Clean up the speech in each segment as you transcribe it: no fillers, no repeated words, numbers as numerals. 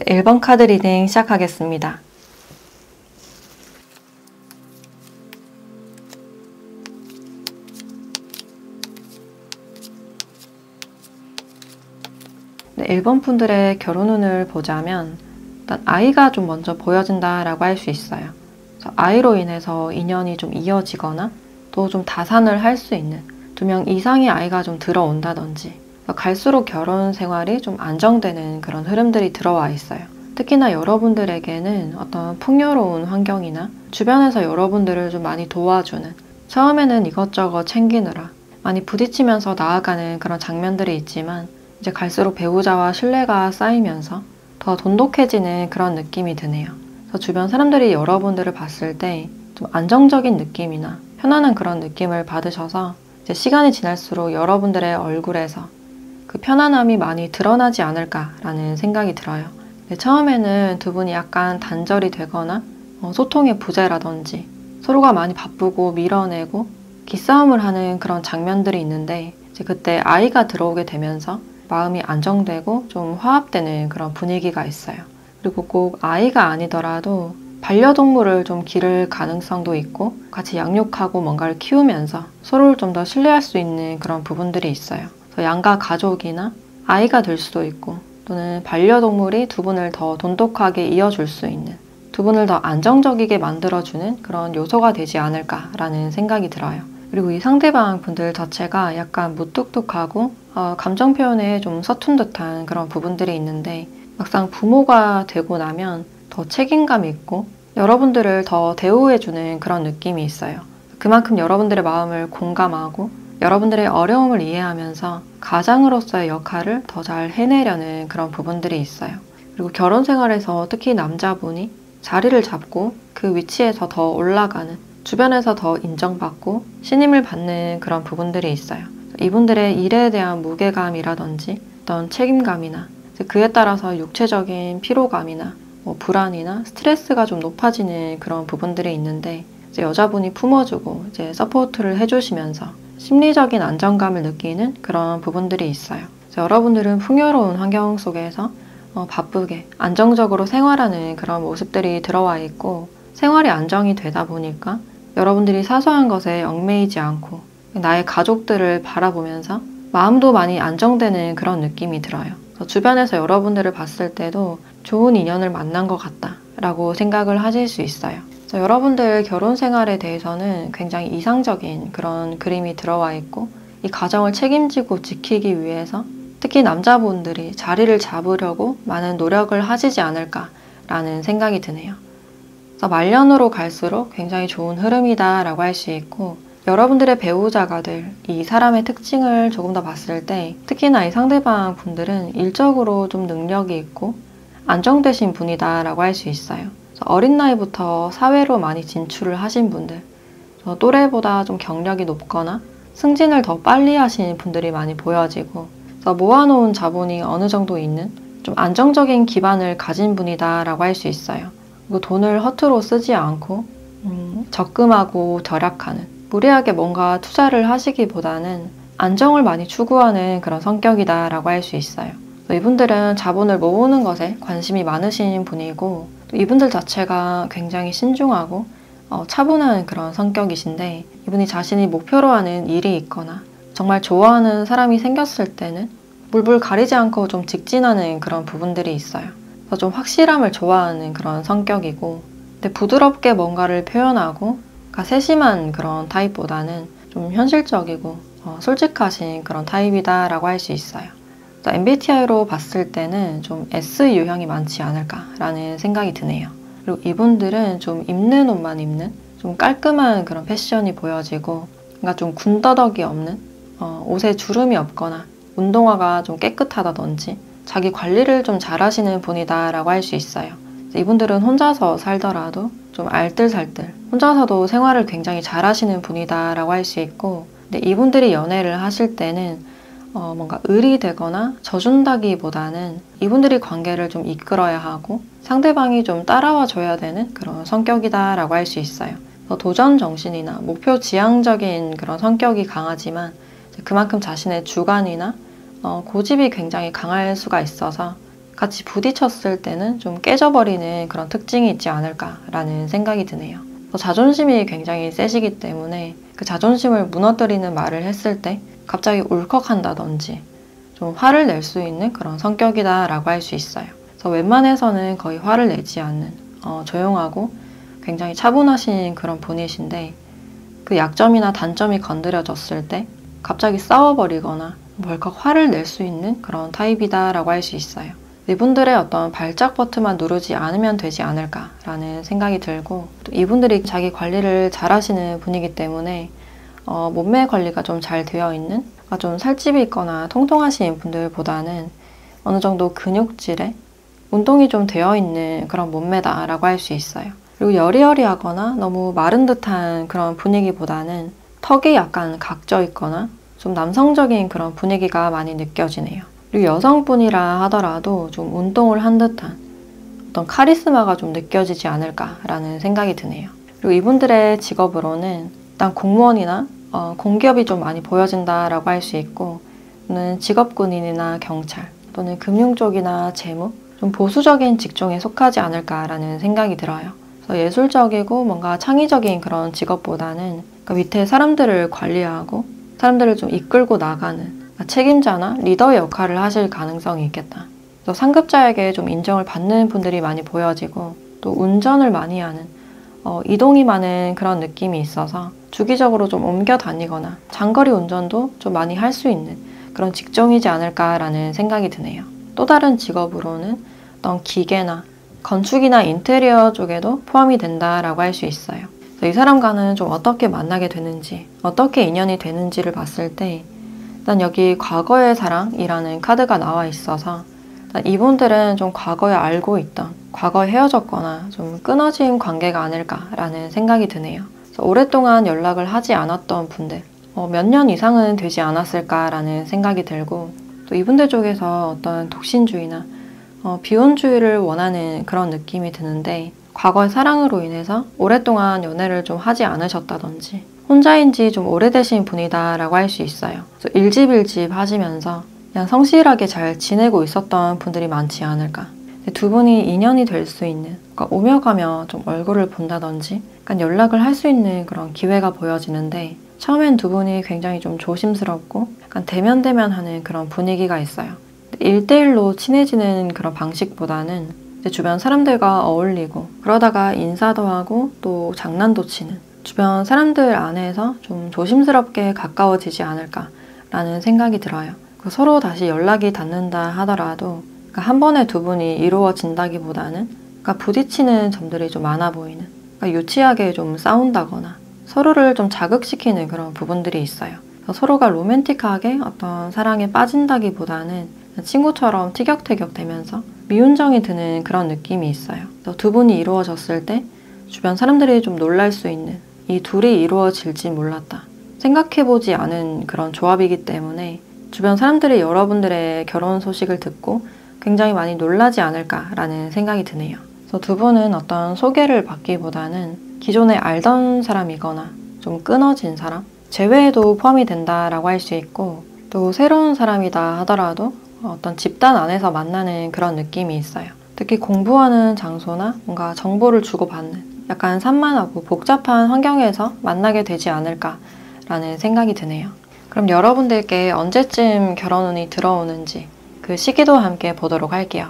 네, 1번 카드 리딩 시작하겠습니다. 네, 1번 분들의 결혼 운을 보자면 일단 아이가 좀 먼저 보여진다라고 할 수 있어요. 그래서 아이로 인해서 인연이 좀 이어지거나 또 좀 다산을 할 수 있는 2명 이상의 아이가 좀 들어온다든지 갈수록 결혼 생활이 좀 안정되는 그런 흐름들이 들어와 있어요. 특히나 여러분들에게는 어떤 풍요로운 환경이나 주변에서 여러분들을 좀 많이 도와주는, 처음에는 이것저것 챙기느라 많이 부딪히면서 나아가는 그런 장면들이 있지만 이제 갈수록 배우자와 신뢰가 쌓이면서 더 돈독해지는 그런 느낌이 드네요. 그래서 주변 사람들이 여러분들을 봤을 때 좀 안정적인 느낌이나 편안한 그런 느낌을 받으셔서 이제 시간이 지날수록 여러분들의 얼굴에서 그 편안함이 많이 드러나지 않을까라는 생각이 들어요. 처음에는 두 분이 약간 단절이 되거나 소통의 부재라든지 서로가 많이 바쁘고 밀어내고 기싸움을 하는 그런 장면들이 있는데 이제 그때 아이가 들어오게 되면서 마음이 안정되고 좀 화합되는 그런 분위기가 있어요. 그리고 꼭 아이가 아니더라도 반려동물을 좀 기를 가능성도 있고 같이 양육하고 뭔가를 키우면서 서로를 좀 더 신뢰할 수 있는 그런 부분들이 있어요. 그래서 양가 가족이나 아이가 될 수도 있고 또는 반려동물이 두 분을 더 돈독하게 이어줄 수 있는, 두 분을 더 안정적이게 만들어주는 그런 요소가 되지 않을까라는 생각이 들어요. 그리고 이 상대방 분들 자체가 약간 무뚝뚝하고 감정 표현에 좀 서툰 듯한 그런 부분들이 있는데 막상 부모가 되고 나면 더 책임감 있고 여러분들을 더 대우해주는 그런 느낌이 있어요. 그만큼 여러분들의 마음을 공감하고 여러분들의 어려움을 이해하면서 가장으로서의 역할을 더 잘 해내려는 그런 부분들이 있어요. 그리고 결혼 생활에서 특히 남자분이 자리를 잡고 그 위치에서 더 올라가는, 주변에서 더 인정받고 신임을 받는 그런 부분들이 있어요. 이분들의 일에 대한 무게감이라든지 어떤 책임감이나 그에 따라서 육체적인 피로감이나 불안이나 스트레스가 좀 높아지는 그런 부분들이 있는데 이제 여자분이 품어주고 이제 서포트를 해주시면서 심리적인 안정감을 느끼는 그런 부분들이 있어요. 여러분들은 풍요로운 환경 속에서 바쁘게 안정적으로 생활하는 그런 모습들이 들어와 있고 생활이 안정이 되다 보니까 여러분들이 사소한 것에 얽매이지 않고 나의 가족들을 바라보면서 마음도 많이 안정되는 그런 느낌이 들어요. 주변에서 여러분들을 봤을 때도 좋은 인연을 만난 것 같다 라고 생각을 하실 수 있어요. 여러분들 결혼 생활에 대해서는 굉장히 이상적인 그런 그림이 들어와 있고 이 가정을 책임지고 지키기 위해서 특히 남자분들이 자리를 잡으려고 많은 노력을 하시지 않을까라는 생각이 드네요. 그래서 말년으로 갈수록 굉장히 좋은 흐름이다 라고 할 수 있고 여러분들의 배우자가 될 이 사람의 특징을 조금 더 봤을 때 특히나 이 상대방 분들은 일적으로 좀 능력이 있고 안정되신 분이다 라고 할 수 있어요. 어린 나이부터 사회로 많이 진출을 하신 분들, 또래보다 좀 경력이 높거나 승진을 더 빨리 하신 분들이 많이 보여지고 모아놓은 자본이 어느 정도 있는 좀 안정적인 기반을 가진 분이다 라고 할 수 있어요. 그리고 돈을 허투루 쓰지 않고 적금하고 절약하는, 무리하게 뭔가 투자를 하시기보다는 안정을 많이 추구하는 그런 성격이다 라고 할 수 있어요. 이분들은 자본을 모으는 것에 관심이 많으신 분이고 이분들 자체가 굉장히 신중하고 차분한 그런 성격이신데 이분이 자신이 목표로 하는 일이 있거나 정말 좋아하는 사람이 생겼을 때는 물불 가리지 않고 좀 직진하는 그런 부분들이 있어요. 그래서 좀 확실함을 좋아하는 그런 성격이고, 근데 부드럽게 뭔가를 표현하고, 그러니까 세심한 그런 타입보다는 좀 현실적이고 솔직하신 그런 타입이다라고 할 수 있어요. MBTI로 봤을 때는 좀 S 유형이 많지 않을까라는 생각이 드네요. 그리고 이분들은 좀 입는 옷만 입는 좀 깔끔한 그런 패션이 보여지고, 그러니까 좀 군더더기 없는 옷에 주름이 없거나 운동화가 좀 깨끗하다든지 자기 관리를 좀 잘하시는 분이다라고 할 수 있어요. 이분들은 혼자서 살더라도 좀 알뜰살뜰, 혼자서도 생활을 굉장히 잘하시는 분이다라고 할 수 있고, 근데 이분들이 연애를 하실 때는 뭔가 을이 되거나 져준다기보다는 이분들이 관계를 좀 이끌어야 하고 상대방이 좀 따라와 줘야 되는 그런 성격이다라고 할 수 있어요. 도전 정신이나 목표 지향적인 그런 성격이 강하지만 그만큼 자신의 주관이나 고집이 굉장히 강할 수가 있어서 같이 부딪혔을 때는 좀 깨져버리는 그런 특징이 있지 않을까라는 생각이 드네요. 자존심이 굉장히 세시기 때문에 그 자존심을 무너뜨리는 말을 했을 때 갑자기 울컥한다든지 좀 화를 낼 수 있는 그런 성격이다라고 할 수 있어요. 그래서 웬만해서는 거의 화를 내지 않는 조용하고 굉장히 차분하신 그런 분이신데, 그 약점이나 단점이 건드려졌을 때 갑자기 싸워버리거나 벌컥 화를 낼 수 있는 그런 타입이다라고 할 수 있어요. 이분들의 어떤 발작 버튼만 누르지 않으면 되지 않을까라는 생각이 들고, 또 이분들이 자기 관리를 잘 하시는 분이기 때문에 몸매 관리가 좀 잘 되어 있는, 좀 살집이 있거나 통통하신 분들보다는 어느 정도 근육질에 운동이 좀 되어 있는 그런 몸매다라고 할 수 있어요. 그리고 여리여리하거나 너무 마른 듯한 그런 분위기보다는 턱이 약간 각져 있거나 좀 남성적인 그런 분위기가 많이 느껴지네요. 그리고 여성분이라 하더라도 좀 운동을 한 듯한 어떤 카리스마가 좀 느껴지지 않을까라는 생각이 드네요. 그리고 이분들의 직업으로는 일단 공무원이나 공기업이 좀 많이 보여진다라고 할 수 있고, 또는 직업군인이나 경찰 또는 금융 쪽이나 재무, 좀 보수적인 직종에 속하지 않을까라는 생각이 들어요. 그래서 예술적이고 뭔가 창의적인 그런 직업보다는 그 밑에 사람들을 관리하고 사람들을 좀 이끌고 나가는 책임자나 리더의 역할을 하실 가능성이 있겠다. 그래서 상급자에게 좀 인정을 받는 분들이 많이 보여지고, 또 운전을 많이 하는 이동이 많은 그런 느낌이 있어서 주기적으로 좀 옮겨 다니거나 장거리 운전도 좀 많이 할 수 있는 그런 직종이지 않을까라는 생각이 드네요. 또 다른 직업으로는 어떤 기계나 건축이나 인테리어 쪽에도 포함이 된다라고 할 수 있어요. 그래서 이 사람과는 좀 어떻게 만나게 되는지, 어떻게 인연이 되는지를 봤을 때 일단 여기 과거의 사랑이라는 카드가 나와 있어서 이분들은 좀 과거에 알고 있던, 과거에 헤어졌거나 좀 끊어진 관계가 아닐까라는 생각이 드네요. 그래서 오랫동안 연락을 하지 않았던 분들, 몇 년 이상은 되지 않았을까라는 생각이 들고, 또 이분들 쪽에서 어떤 독신주의나 비혼주의를 원하는 그런 느낌이 드는데, 과거의 사랑으로 인해서 오랫동안 연애를 좀 하지 않으셨다든지 혼자인지 좀 오래되신 분이다라고 할 수 있어요. 그래서 일집일집 하시면서 그냥 성실하게 잘 지내고 있었던 분들이 많지 않을까. 두 분이 인연이 될 수 있는, 그러니까 오며 가며 좀 얼굴을 본다든지 약간 연락을 할 수 있는 그런 기회가 보여지는데, 처음엔 두 분이 굉장히 좀 조심스럽고 약간 대면대면하는 그런 분위기가 있어요. 1대1로 친해지는 그런 방식보다는 주변 사람들과 어울리고 그러다가 인사도 하고 또 장난도 치는, 주변 사람들 안에서 좀 조심스럽게 가까워지지 않을까라는 생각이 들어요. 서로 다시 연락이 닿는다 하더라도 그러니까 한 번에 두 분이 이루어진다기보다는 그러니까 부딪히는 점들이 좀 많아 보이는, 그러니까 유치하게 좀 싸운다거나 서로를 좀 자극시키는 그런 부분들이 있어요. 서로가 로맨틱하게 어떤 사랑에 빠진다기보다는 친구처럼 티격태격 되면서 미운정이 드는 그런 느낌이 있어요. 두 분이 이루어졌을 때 주변 사람들이 좀 놀랄 수 있는, 이 둘이 이루어질지 몰랐다, 생각해보지 않은 그런 조합이기 때문에 주변 사람들이 여러분들의 결혼 소식을 듣고 굉장히 많이 놀라지 않을까라는 생각이 드네요. 그래서 두 분은 어떤 소개를 받기보다는 기존에 알던 사람이거나 좀 끊어진 사람, 재회에도 포함이 된다라고 할 수 있고, 또 새로운 사람이다 하더라도 어떤 집단 안에서 만나는 그런 느낌이 있어요. 특히 공부하는 장소나 뭔가 정보를 주고받는 약간 산만하고 복잡한 환경에서 만나게 되지 않을까라는 생각이 드네요. 그럼 여러분들께 언제쯤 결혼운이 들어오는지 그 시기도 함께 보도록 할게요.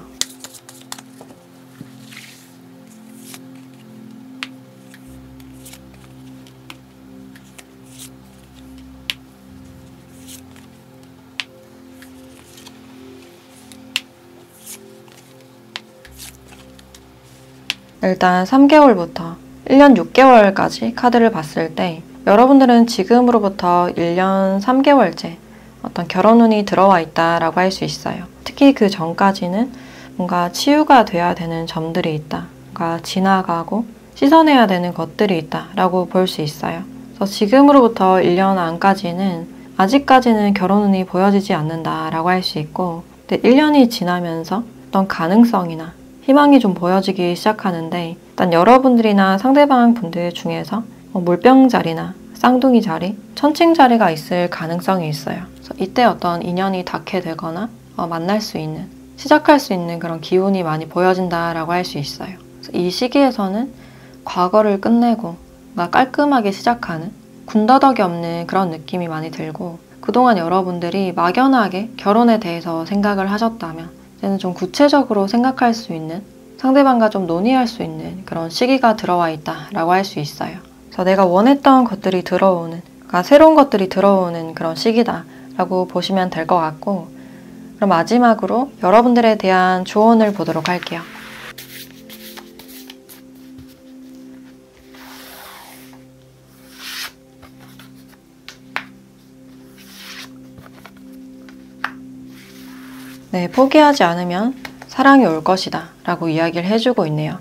일단 3개월부터 1년 6개월까지 카드를 봤을 때 여러분들은 지금으로부터 1년 3개월째 어떤 결혼운이 들어와 있다라고 할 수 있어요. 특히 그 전까지는 뭔가 치유가 돼야 되는 점들이 있다. 뭔가 지나가고 씻어내야 되는 것들이 있다라고 볼 수 있어요. 그래서 지금으로부터 1년 안까지는 아직까지는 결혼운이 보여지지 않는다라고 할 수 있고, 근데 1년이 지나면서 어떤 가능성이나 희망이 좀 보여지기 시작하는데, 일단 여러분들이나 상대방 분들 중에서 물병 자리나 쌍둥이 자리, 천칭 자리가 있을 가능성이 있어요. 그래서 이때 어떤 인연이 닿게 되거나 만날 수 있는, 시작할 수 있는 그런 기운이 많이 보여진다라고 할 수 있어요. 그래서 이 시기에서는 과거를 끝내고 뭔가 깔끔하게 시작하는, 군더더기 없는 그런 느낌이 많이 들고, 그동안 여러분들이 막연하게 결혼에 대해서 생각을 하셨다면 이제는 좀 구체적으로 생각할 수 있는, 상대방과 좀 논의할 수 있는 그런 시기가 들어와 있다라고 할 수 있어요. 그래서 내가 원했던 것들이 들어오는, 그러니까 새로운 것들이 들어오는 그런 시기다라고 보시면 될 것 같고, 그럼 마지막으로 여러분들에 대한 조언을 보도록 할게요. 네, 포기하지 않으면 사랑이 올 것이다 라고 이야기를 해주고 있네요.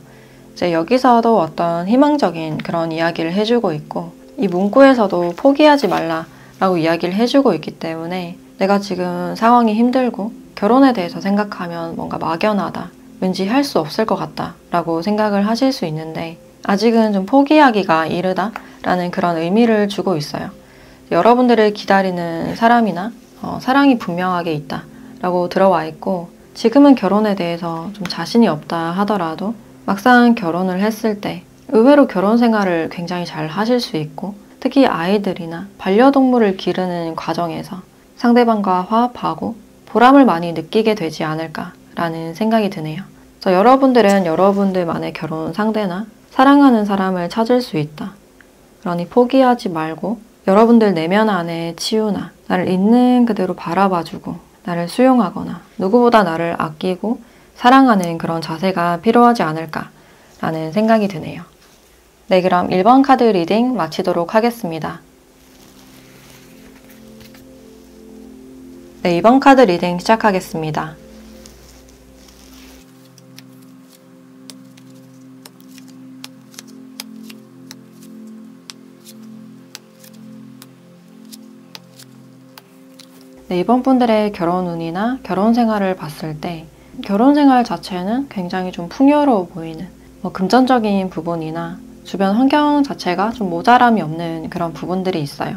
이제 여기서도 어떤 희망적인 그런 이야기를 해주고 있고, 이 문구에서도 포기하지 말라 라고 이야기를 해주고 있기 때문에 내가 지금 상황이 힘들고 결혼에 대해서 생각하면 뭔가 막연하다, 왠지 할 수 없을 것 같다 라고 생각을 하실 수 있는데, 아직은 좀 포기하기가 이르다 라는 그런 의미를 주고 있어요. 여러분들을 기다리는 사람이나 사랑이 분명하게 있다 라고 들어와 있고, 지금은 결혼에 대해서 좀 자신이 없다 하더라도 막상 결혼을 했을 때 의외로 결혼 생활을 굉장히 잘 하실 수 있고, 특히 아이들이나 반려동물을 기르는 과정에서 상대방과 화합하고 보람을 많이 느끼게 되지 않을까라는 생각이 드네요. 그래서 여러분들은 여러분들만의 결혼 상대나 사랑하는 사람을 찾을 수 있다. 그러니 포기하지 말고 여러분들 내면 안에 치유나 나를 있는 그대로 바라봐주고 나를 수용하거나 누구보다 나를 아끼고 사랑하는 그런 자세가 필요하지 않을까라는 생각이 드네요. 네, 그럼 1번 카드 리딩 마치도록 하겠습니다. 네, 2번 카드 리딩 시작하겠습니다. 네, 이번 분들의 결혼운이나 결혼 생활을 봤을 때 결혼 생활 자체는 굉장히 좀 풍요로워 보이는, 금전적인 부분이나 주변 환경 자체가 좀 모자람이 없는 그런 부분들이 있어요.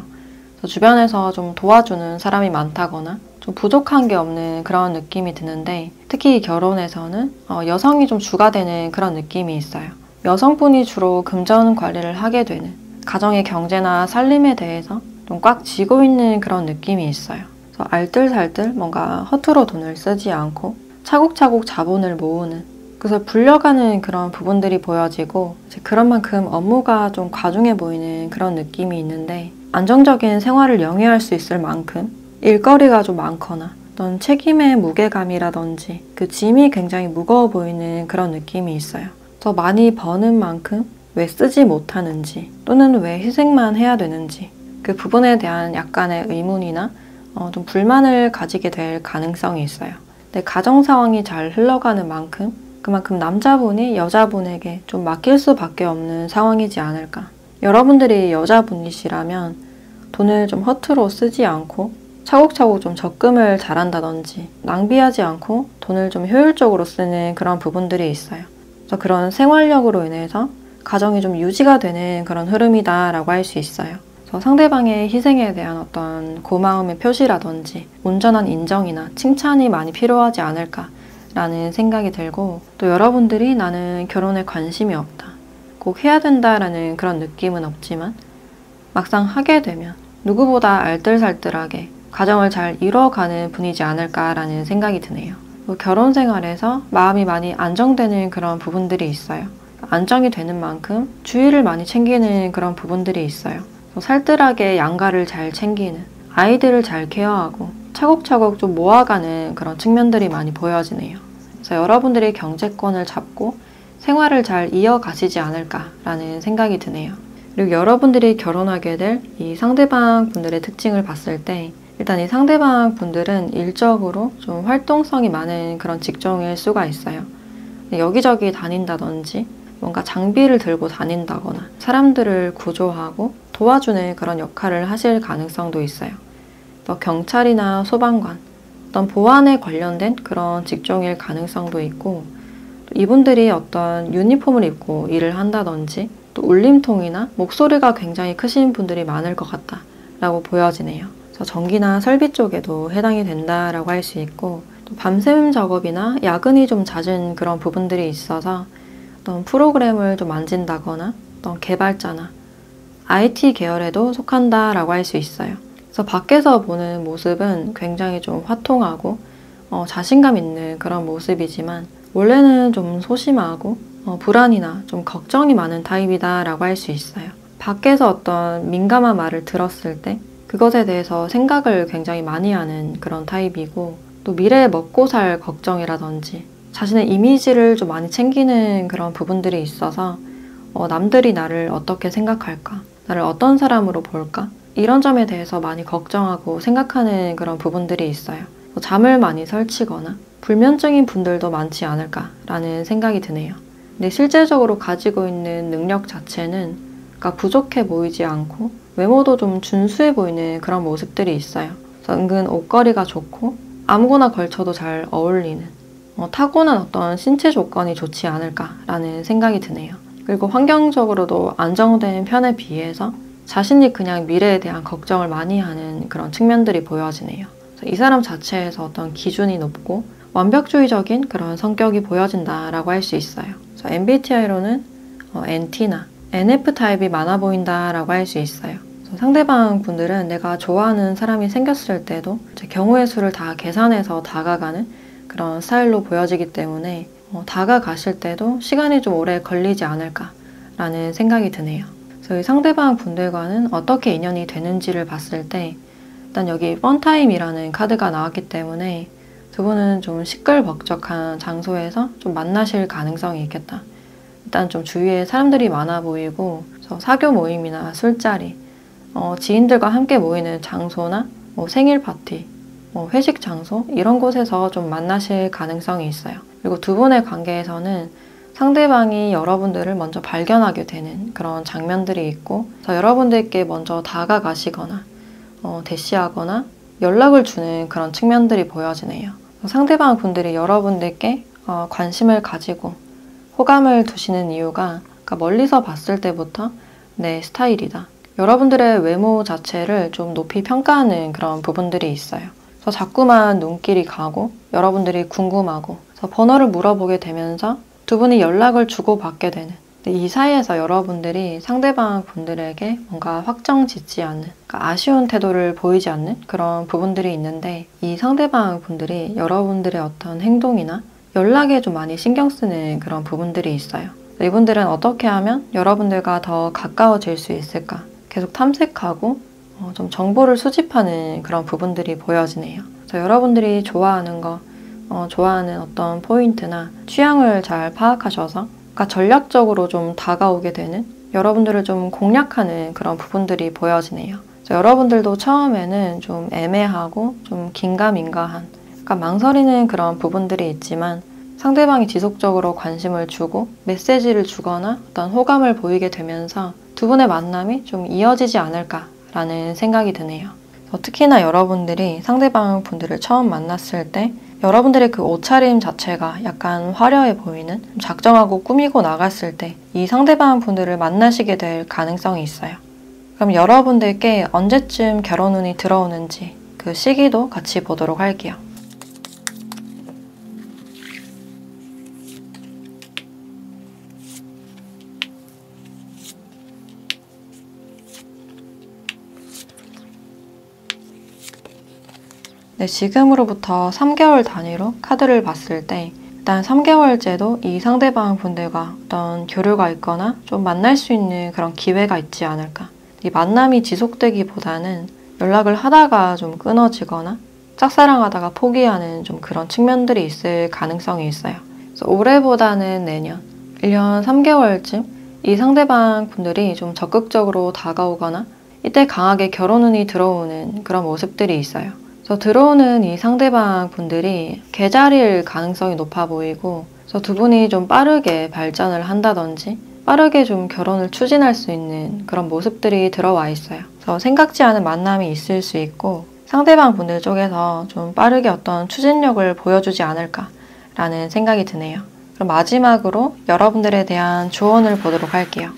그래서 주변에서 좀 도와주는 사람이 많다거나 좀 부족한 게 없는 그런 느낌이 드는데, 특히 결혼에서는 여성이 좀 주가 되는 그런 느낌이 있어요. 여성분이 주로 금전 관리를 하게 되는, 가정의 경제나 살림에 대해서 좀 꽉 쥐고 있는 그런 느낌이 있어요. 그래서 알뜰살뜰 뭔가 허투루 돈을 쓰지 않고 차곡차곡 자본을 모으는, 그래서 불려가는 그런 부분들이 보여지고, 이제 그런 만큼 업무가 좀 과중해 보이는 그런 느낌이 있는데, 안정적인 생활을 영위할 수 있을 만큼 일거리가 좀 많거나 어떤 책임의 무게감이라든지 그 짐이 굉장히 무거워 보이는 그런 느낌이 있어요. 더 많이 버는 만큼 왜 쓰지 못하는지, 또는 왜 희생만 해야 되는지, 그 부분에 대한 약간의 의문이나 좀 불만을 가지게 될 가능성이 있어요. 근데 가정 상황이 잘 흘러가는 만큼 그만큼 남자분이 여자분에게 좀 맡길 수밖에 없는 상황이지 않을까. 여러분들이 여자분이시라면 돈을 좀 허투루 쓰지 않고 차곡차곡 좀 적금을 잘한다든지 낭비하지 않고 돈을 좀 효율적으로 쓰는 그런 부분들이 있어요. 그래서 그런 생활력으로 인해서 가정이 좀 유지가 되는 그런 흐름이다라고 할 수 있어요. 상대방의 희생에 대한 어떤 고마움의 표시라든지 온전한 인정이나 칭찬이 많이 필요하지 않을까라는 생각이 들고, 또 여러분들이 나는 결혼에 관심이 없다, 꼭 해야 된다라는 그런 느낌은 없지만 막상 하게 되면 누구보다 알뜰살뜰하게 가정을 잘 이뤄가는 분이지 않을까라는 생각이 드네요. 결혼 생활에서 마음이 많이 안정되는 그런 부분들이 있어요. 안정이 되는 만큼 주의를 많이 챙기는 그런 부분들이 있어요. 살뜰하게 양가를 잘 챙기는, 아이들을 잘 케어하고 차곡차곡 좀 모아가는 그런 측면들이 많이 보여지네요. 그래서 여러분들이 경제권을 잡고 생활을 잘 이어가시지 않을까라는 생각이 드네요. 그리고 여러분들이 결혼하게 될 이 상대방 분들의 특징을 봤을 때 일단 이 상대방 분들은 일적으로 좀 활동성이 많은 그런 직종일 수가 있어요. 여기저기 다닌다든지 뭔가 장비를 들고 다닌다거나 사람들을 구조하고 도와주는 그런 역할을 하실 가능성도 있어요. 또 경찰이나 소방관, 어떤 보안에 관련된 그런 직종일 가능성도 있고 이분들이 어떤 유니폼을 입고 일을 한다든지 또 울림통이나 목소리가 굉장히 크신 분들이 많을 것 같다라고 보여지네요. 그래서 전기나 설비 쪽에도 해당이 된다라고 할 수 있고 또 밤샘 작업이나 야근이 좀 잦은 그런 부분들이 있어서 어떤 프로그램을 좀 만진다거나 어떤 개발자나 IT 계열에도 속한다라고 할 수 있어요. 그래서 밖에서 보는 모습은 굉장히 좀 화통하고 자신감 있는 그런 모습이지만 원래는 좀 소심하고 불안이나 좀 걱정이 많은 타입이다라고 할 수 있어요. 밖에서 어떤 민감한 말을 들었을 때 그것에 대해서 생각을 굉장히 많이 하는 그런 타입이고 또 미래에 먹고 살 걱정이라든지 자신의 이미지를 좀 많이 챙기는 그런 부분들이 있어서 남들이 나를 어떻게 생각할까? 나를 어떤 사람으로 볼까? 이런 점에 대해서 많이 걱정하고 생각하는 그런 부분들이 있어요. 잠을 많이 설치거나 불면증인 분들도 많지 않을까라는 생각이 드네요. 근데 실제적으로 가지고 있는 능력 자체는 그러니까 부족해 보이지 않고 외모도 좀 준수해 보이는 그런 모습들이 있어요. 그래서 은근 옷걸이가 좋고 아무거나 걸쳐도 잘 어울리는 타고난 어떤 신체 조건이 좋지 않을까라는 생각이 드네요. 그리고 환경적으로도 안정된 편에 비해서 자신이 그냥 미래에 대한 걱정을 많이 하는 그런 측면들이 보여지네요. 이 사람 자체에서 어떤 기준이 높고 완벽주의적인 그런 성격이 보여진다라고 할 수 있어요. 그래서 MBTI로는 NT나 NF타입이 많아 보인다라고 할 수 있어요. 그래서 상대방 분들은 내가 좋아하는 사람이 생겼을 때도 경우의 수를 다 계산해서 다가가는 그런 스타일로 보여지기 때문에 다가가실 때도 시간이 좀 오래 걸리지 않을까라는 생각이 드네요. 그래서 이 상대방 분들과는 어떻게 인연이 되는지를 봤을 때 일단 여기 펀타임이라는 카드가 나왔기 때문에 두 분은 좀 시끌벅적한 장소에서 좀 만나실 가능성이 있겠다. 일단 좀 주위에 사람들이 많아 보이고 사교 모임이나 술자리, 지인들과 함께 모이는 장소나 생일 파티, 회식 장소 이런 곳에서 좀 만나실 가능성이 있어요. 그리고 두 분의 관계에서는 상대방이 여러분들을 먼저 발견하게 되는 그런 장면들이 있고 여러분들께 먼저 다가가시거나 대시하거나 연락을 주는 그런 측면들이 보여지네요. 상대방 분들이 여러분들께 관심을 가지고 호감을 두시는 이유가 그러니까 멀리서 봤을 때부터 내 스타일이다. 여러분들의 외모 자체를 좀 높이 평가하는 그런 부분들이 있어요. 그래서 자꾸만 눈길이 가고 여러분들이 궁금하고 그래서 번호를 물어보게 되면서 두 분이 연락을 주고받게 되는 이 사이에서 여러분들이 상대방 분들에게 뭔가 확정 짓지 않는 그러니까 아쉬운 태도를 보이지 않는 그런 부분들이 있는데 이 상대방 분들이 여러분들의 어떤 행동이나 연락에 좀 많이 신경 쓰는 그런 부분들이 있어요. 이분들은 어떻게 하면 여러분들과 더 가까워질 수 있을까 계속 탐색하고 좀 정보를 수집하는 그런 부분들이 보여지네요. 그래서 여러분들이 좋아하는 거, 좋아하는 어떤 포인트나 취향을 잘 파악하셔서 그러니까 전략적으로 좀 다가오게 되는 여러분들을 좀 공략하는 그런 부분들이 보여지네요. 그래서 여러분들도 처음에는 좀 애매하고 좀 긴가민가한 그러니까 망설이는 그런 부분들이 있지만 상대방이 지속적으로 관심을 주고 메시지를 주거나 어떤 호감을 보이게 되면서 두 분의 만남이 좀 이어지지 않을까라는 생각이 드네요. 특히나 여러분들이 상대방 분들을 처음 만났을 때 여러분들의 그 옷차림 자체가 약간 화려해 보이는 작정하고 꾸미고 나갔을 때 이 상대방 분들을 만나시게 될 가능성이 있어요. 그럼 여러분들께 언제쯤 결혼운이 들어오는지 그 시기도 같이 보도록 할게요. 네, 지금으로부터 3개월 단위로 카드를 봤을 때 일단 3개월째도 이 상대방 분들과 어떤 교류가 있거나 좀 만날 수 있는 그런 기회가 있지 않을까. 이 만남이 지속되기보다는 연락을 하다가 좀 끊어지거나 짝사랑하다가 포기하는 좀 그런 측면들이 있을 가능성이 있어요. 그래서 올해보다는 내년 1년 3개월쯤 이 상대방 분들이 좀 적극적으로 다가오거나 이때 강하게 결혼운이 들어오는 그런 모습들이 있어요. 그래서 들어오는 이 상대방 분들이 개자리일 가능성이 높아 보이고, 그래서 두 분이 좀 빠르게 발전을 한다든지 빠르게 좀 결혼을 추진할 수 있는 그런 모습들이 들어와 있어요. 그래서 생각지 않은 만남이 있을 수 있고, 상대방 분들 쪽에서 좀 빠르게 어떤 추진력을 보여주지 않을까라는 생각이 드네요. 그럼 마지막으로 여러분들에 대한 조언을 보도록 할게요.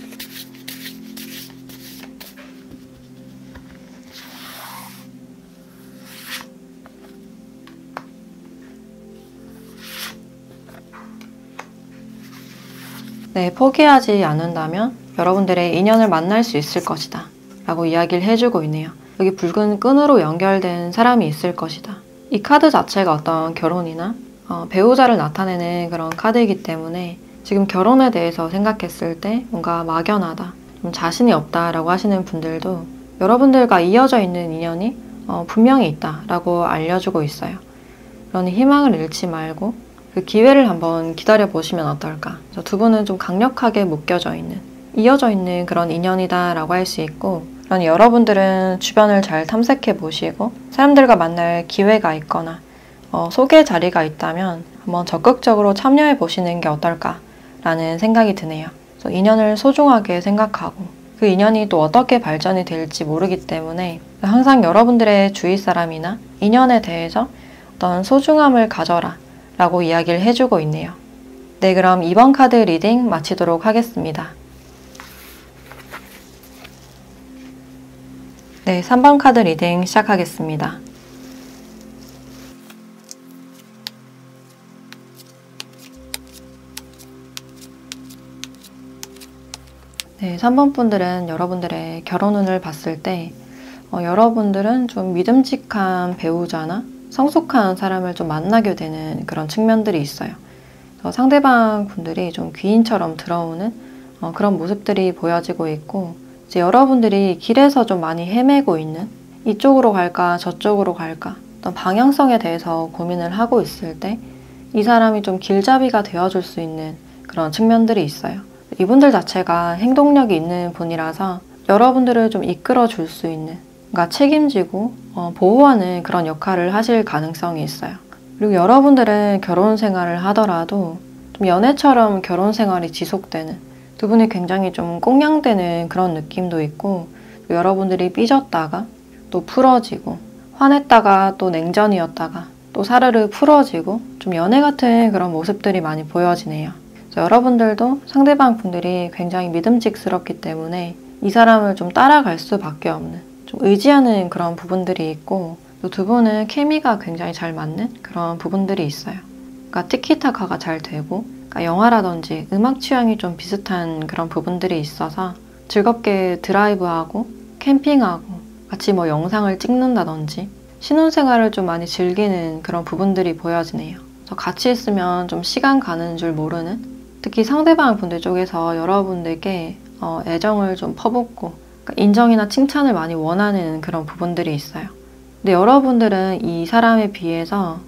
네, 포기하지 않는다면 여러분들의 인연을 만날 수 있을 것이다 라고 이야기를 해주고 있네요. 여기 붉은 끈으로 연결된 사람이 있을 것이다. 이 카드 자체가 어떤 결혼이나 배우자를 나타내는 그런 카드이기 때문에 지금 결혼에 대해서 생각했을 때 뭔가 막연하다, 좀 자신이 없다라고 하시는 분들도 여러분들과 이어져 있는 인연이 분명히 있다라고 알려주고 있어요. 그러니 희망을 잃지 말고 그 기회를 한번 기다려 보시면 어떨까. 두 분은 좀 강력하게 묶여져 있는, 이어져 있는 그런 인연이다라고 할 수 있고, 그러니 여러분들은 주변을 잘 탐색해 보시고 사람들과 만날 기회가 있거나 소개 자리가 있다면 한번 적극적으로 참여해 보시는 게 어떨까라는 생각이 드네요. 그래서 인연을 소중하게 생각하고 그 인연이 또 어떻게 발전이 될지 모르기 때문에 항상 여러분들의 주위 사람이나 인연에 대해서 어떤 소중함을 가져라 라고 이야기를 해주고 있네요. 네, 그럼 이번 카드 리딩 마치도록 하겠습니다. 네, 3번 카드 리딩 시작하겠습니다. 네, 3번 분들은 여러분들의 결혼운을 봤을 때 여러분들은 좀 믿음직한 배우자나 성숙한 사람을 좀 만나게 되는 그런 측면들이 있어요. 상대방 분들이 좀 귀인처럼 들어오는 그런 모습들이 보여지고 있고, 이제 여러분들이 길에서 좀 많이 헤매고 있는, 이쪽으로 갈까 저쪽으로 갈까 어떤 방향성에 대해서 고민을 하고 있을 때 이 사람이 좀 길잡이가 되어줄 수 있는 그런 측면들이 있어요. 이분들 자체가 행동력이 있는 분이라서 여러분들을 좀 이끌어 줄 수 있는, 그러니까 책임지고 보호하는 그런 역할을 하실 가능성이 있어요. 그리고 여러분들은 결혼 생활을 하더라도 좀 연애처럼 결혼 생활이 지속되는, 두 분이 굉장히 좀 꽁냥대는 그런 느낌도 있고, 여러분들이 삐졌다가 또 풀어지고, 화냈다가 또 냉전이었다가 또 사르르 풀어지고, 좀 연애 같은 그런 모습들이 많이 보여지네요. 그래서 여러분들도 상대방 분들이 굉장히 믿음직스럽기 때문에 이 사람을 좀 따라갈 수밖에 없는, 좀 의지하는 그런 부분들이 있고, 또 두 분은 케미가 굉장히 잘 맞는 그런 부분들이 있어요. 그러니까 티키타카가 잘 되고, 그러니까 영화라든지 음악 취향이 좀 비슷한 그런 부분들이 있어서 즐겁게 드라이브하고 캠핑하고 같이 뭐 영상을 찍는다든지 신혼생활을 좀 많이 즐기는 그런 부분들이 보여지네요. 그래서 같이 있으면 좀 시간 가는 줄 모르는, 특히 상대방 분들 쪽에서 여러분들께 애정을 좀 퍼붓고 그러니까 인정이나 칭찬을 많이 원하는 그런 부분들이 있어요. 근데 여러분들은 이 사람에 비해서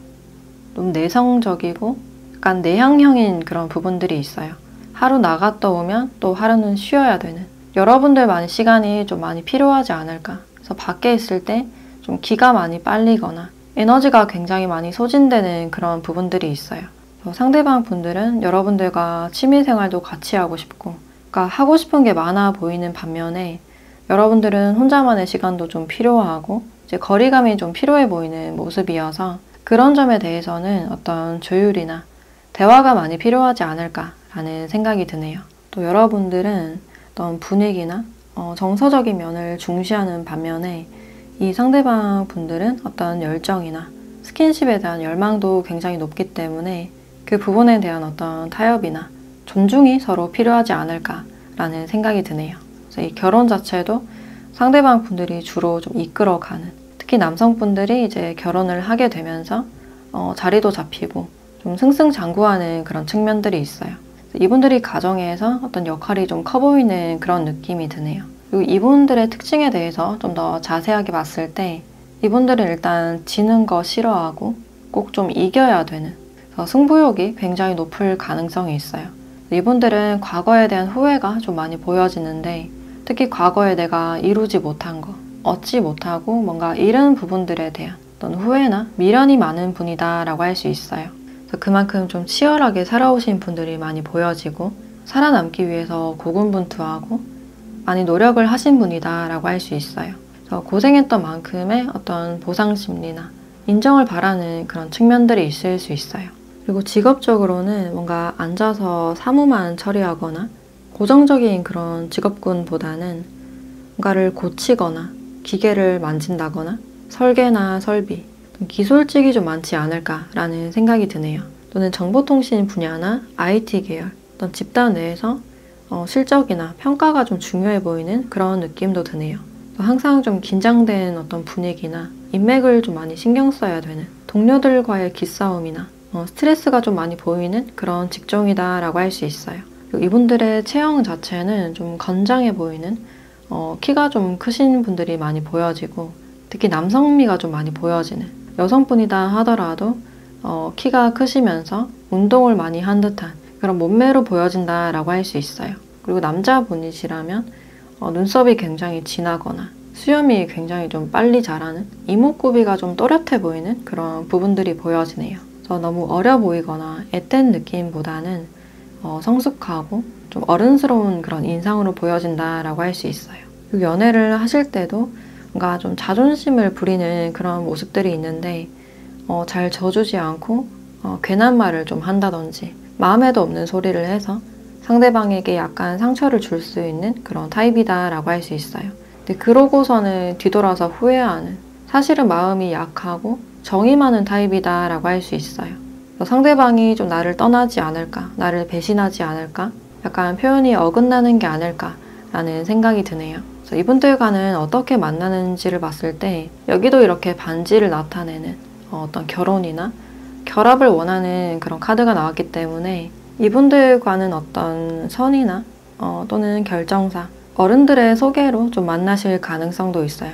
좀 내성적이고 약간 내향형인 그런 부분들이 있어요. 하루 나갔다 오면 또 하루는 쉬어야 되는, 여러분들만의 시간이 좀 많이 필요하지 않을까. 그래서 밖에 있을 때 좀 기가 많이 빨리거나 에너지가 굉장히 많이 소진되는 그런 부분들이 있어요. 상대방 분들은 여러분들과 취미생활도 같이 하고 싶고, 그러니까 하고 싶은 게 많아 보이는 반면에 여러분들은 혼자만의 시간도 좀 필요하고 이제 거리감이 좀 필요해 보이는 모습이어서 그런 점에 대해서는 어떤 조율이나 대화가 많이 필요하지 않을까라는 생각이 드네요. 또 여러분들은 어떤 분위기나 정서적인 면을 중시하는 반면에 이 상대방 분들은 어떤 열정이나 스킨십에 대한 열망도 굉장히 높기 때문에 그 부분에 대한 어떤 타협이나 존중이 서로 필요하지 않을까라는 생각이 드네요. 그래서 이 결혼 자체도 상대방 분들이 주로 좀 이끌어가는, 특히 남성분들이 이제 결혼을 하게 되면서 자리도 잡히고 좀 승승장구하는 그런 측면들이 있어요. 이분들이 가정에서 어떤 역할이 좀 커 보이는 그런 느낌이 드네요. 그리고 이분들의 특징에 대해서 좀 더 자세하게 봤을 때 이분들은 일단 지는 거 싫어하고 꼭 좀 이겨야 되는, 그래서 승부욕이 굉장히 높을 가능성이 있어요. 이분들은 과거에 대한 후회가 좀 많이 보여지는데, 특히 과거에 내가 이루지 못한 거, 얻지 못하고 뭔가 잃은 부분들에 대한 어떤 후회나 미련이 많은 분이다 라고 할 수 있어요. 그래서 그만큼 좀 치열하게 살아오신 분들이 많이 보여지고, 살아남기 위해서 고군분투하고 많이 노력을 하신 분이다 라고 할 수 있어요. 그래서 고생했던 만큼의 어떤 보상심리나 인정을 바라는 그런 측면들이 있을 수 있어요. 그리고 직업적으로는 뭔가 앉아서 사무만 처리하거나 고정적인 그런 직업군보다는 뭔가를 고치거나 기계를 만진다거나 설계나 설비, 기술직이 좀 많지 않을까라는 생각이 드네요. 또는 정보통신 분야나 IT 계열, 어떤 집단 내에서 실적이나 평가가 좀 중요해 보이는 그런 느낌도 드네요. 항상 좀 긴장된 어떤 분위기나 인맥을 좀 많이 신경 써야 되는 동료들과의 기싸움이나 스트레스가 좀 많이 보이는 그런 직종이다라고 할 수 있어요. 그리고 이분들의 체형 자체는 좀 건장해 보이는 키가 좀 크신 분들이 많이 보여지고, 특히 남성미가 좀 많이 보여지는, 여성분이다 하더라도 키가 크시면서 운동을 많이 한 듯한 그런 몸매로 보여진다라고 할 수 있어요. 그리고 남자분이시라면 눈썹이 굉장히 진하거나 수염이 굉장히 좀 빨리 자라는, 이목구비가 좀 또렷해 보이는 그런 부분들이 보여지네요. 그래서 너무 어려 보이거나 앳된 느낌보다는 성숙하고 좀 어른스러운 그런 인상으로 보여진다라고 할 수 있어요. 그리고 연애를 하실 때도 뭔가 좀 자존심을 부리는 그런 모습들이 있는데, 잘 져주지 않고 괜한 말을 좀 한다든지 마음에도 없는 소리를 해서 상대방에게 약간 상처를 줄 수 있는 그런 타입이다라고 할 수 있어요. 근데 그러고서는 뒤돌아서 후회하는, 사실은 마음이 약하고 정이 많은 타입이다라고 할 수 있어요. 상대방이 좀 나를 떠나지 않을까, 나를 배신하지 않을까, 약간 표현이 어긋나는 게 아닐까라는 생각이 드네요. 그래서 이분들과는 어떻게 만나는지를 봤을 때, 여기도 이렇게 반지를 나타내는 어떤 결혼이나 결합을 원하는 그런 카드가 나왔기 때문에, 이분들과는 어떤 선이나 또는 결정사, 어른들의 소개로 좀 만나실 가능성도 있어요.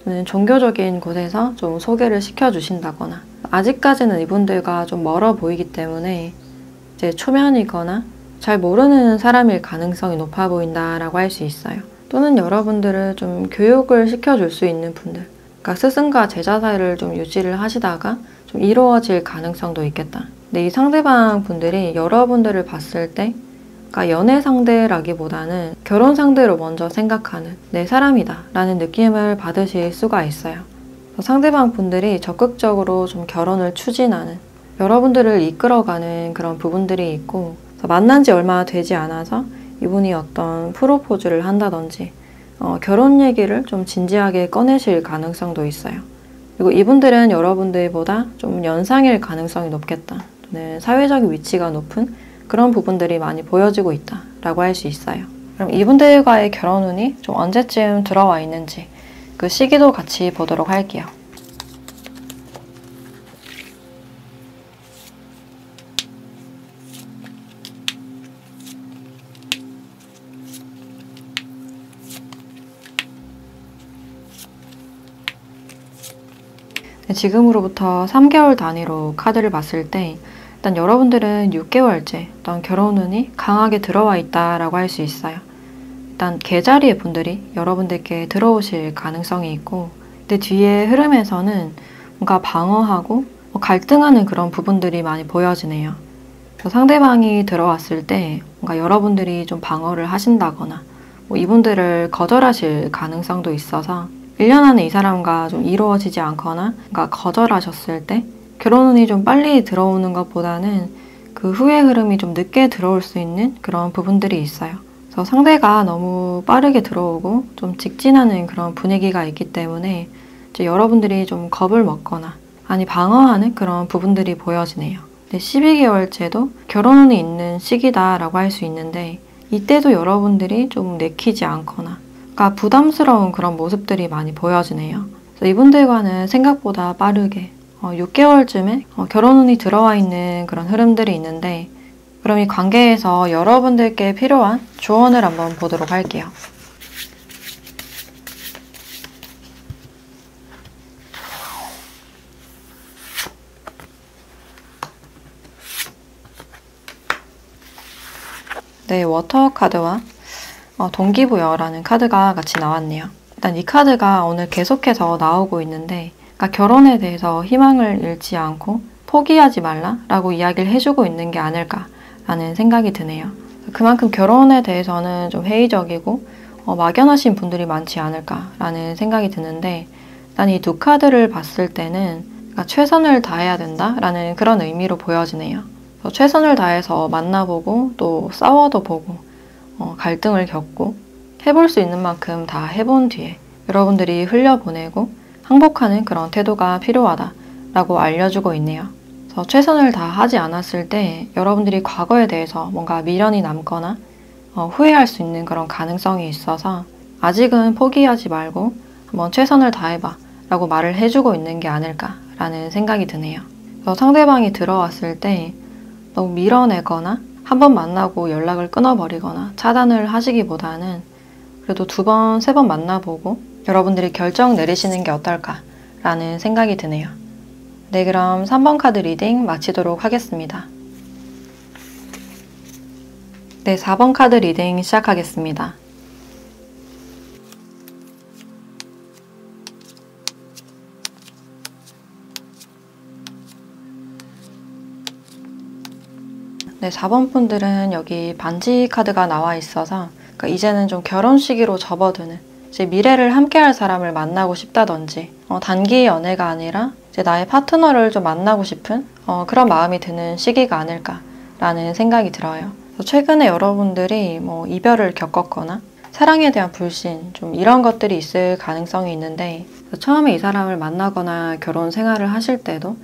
또는 종교적인 곳에서 좀 소개를 시켜주신다거나, 아직까지는 이분들과 좀 멀어 보이기 때문에 이제 초면이거나 잘 모르는 사람일 가능성이 높아 보인다라고 할 수 있어요. 또는 여러분들을 좀 교육을 시켜줄 수 있는 분들, 그러니까 스승과 제자 사이를 좀 유지를 하시다가 좀 이루어질 가능성도 있겠다. 근데 이 상대방 분들이 여러분들을 봤을 때, 그러니까 연애 상대라기보다는 결혼 상대로 먼저 생각하는 내 사람이다 라는 느낌을 받으실 수가 있어요. 상대방 분들이 적극적으로 좀 결혼을 추진하는, 여러분들을 이끌어가는 그런 부분들이 있고, 만난 지 얼마 되지 않아서 이분이 어떤 프로포즈를 한다든지 결혼 얘기를 좀 진지하게 꺼내실 가능성도 있어요. 그리고 이분들은 여러분들보다 좀 연상일 가능성이 높겠다. 또는 사회적 위치가 높은 그런 부분들이 많이 보여지고 있다라고 할 수 있어요. 그럼 이분들과의 결혼 운이 좀 언제쯤 들어와 있는지 그 시기도 같이 보도록 할게요. 지금으로부터 3개월 단위로 카드를 봤을 때, 일단 여러분들은 6개월째 어떤 결혼 운이 강하게 들어와 있다라고 할 수 있어요. 일단 계자리의 분들이 여러분들께 들어오실 가능성이 있고, 근데 뒤에 흐름에서는 뭔가 방어하고 갈등하는 그런 부분들이 많이 보여지네요. 상대방이 들어왔을 때 뭔가 여러분들이 좀 방어를 하신다거나 이분들을 거절하실 가능성도 있어서 1년 안에 이 사람과 좀 이루어지지 않거나, 그러니까 거절하셨을 때 결혼 운이 좀 빨리 들어오는 것보다는 그 후의 흐름이 좀 늦게 들어올 수 있는 그런 부분들이 있어요. 그래서 상대가 너무 빠르게 들어오고 좀 직진하는 그런 분위기가 있기 때문에 이제 여러분들이 좀 겁을 먹거나 아니 방어하는 그런 부분들이 보여지네요. 근데 12개월째도 결혼 운이 있는 시기다라고 할 수 있는데, 이때도 여러분들이 좀 내키지 않거나 그러니까 부담스러운 그런 모습들이 많이 보여지네요. 그래서 이분들과는 생각보다 빠르게 6개월쯤에 결혼 운이 들어와 있는 그런 흐름들이 있는데, 그럼 이 관계에서 여러분들께 필요한 조언을 한번 보도록 할게요. 네, 워터 카드와 동기부여라는 카드가 같이 나왔네요. 일단 이 카드가 오늘 계속해서 나오고 있는데, 그러니까 결혼에 대해서 희망을 잃지 않고 포기하지 말라라고 이야기를 해주고 있는 게 아닐까라는 생각이 드네요. 그만큼 결혼에 대해서는 좀 회의적이고 막연하신 분들이 많지 않을까라는 생각이 드는데, 난 이 두 카드를 봤을 때는 그러니까 최선을 다해야 된다라는 그런 의미로 보여지네요. 최선을 다해서 만나보고 또 싸워도 보고 갈등을 겪고 해볼 수 있는 만큼 다 해본 뒤에 여러분들이 흘려보내고 항복하는 그런 태도가 필요하다라고 알려주고 있네요. 그래서 최선을 다하지 않았을 때 여러분들이 과거에 대해서 뭔가 미련이 남거나 후회할 수 있는 그런 가능성이 있어서 아직은 포기하지 말고 한번 최선을 다해봐 라고 말을 해주고 있는 게 아닐까라는 생각이 드네요. 그래서 상대방이 들어왔을 때 너무 밀어내거나 한번 만나고 연락을 끊어버리거나 차단을 하시기보다는 그래도 2번, 3번 만나보고 여러분들이 결정 내리시는 게 어떨까라는 생각이 드네요. 네, 그럼 3번 카드 리딩 마치도록 하겠습니다. 네, 4번 카드 리딩 시작하겠습니다. 네, 4번 분들은 여기 반지 카드가 나와 있어서 그러니까 이제는 좀 결혼 시기로 접어드는 이제 미래를 함께할 사람을 만나고 싶다든지 단기 연애가 아니라 이제 나의 파트너를 좀 만나고 싶은 그런 마음이 드는 시기가 아닐까라는 생각이 들어요. 최근에 여러분들이 이별을 겪었거나 사랑에 대한 불신 좀 이런 것들이 있을 가능성이 있는데, 처음에 이 사람을 만나거나 결혼 생활을 하실 때도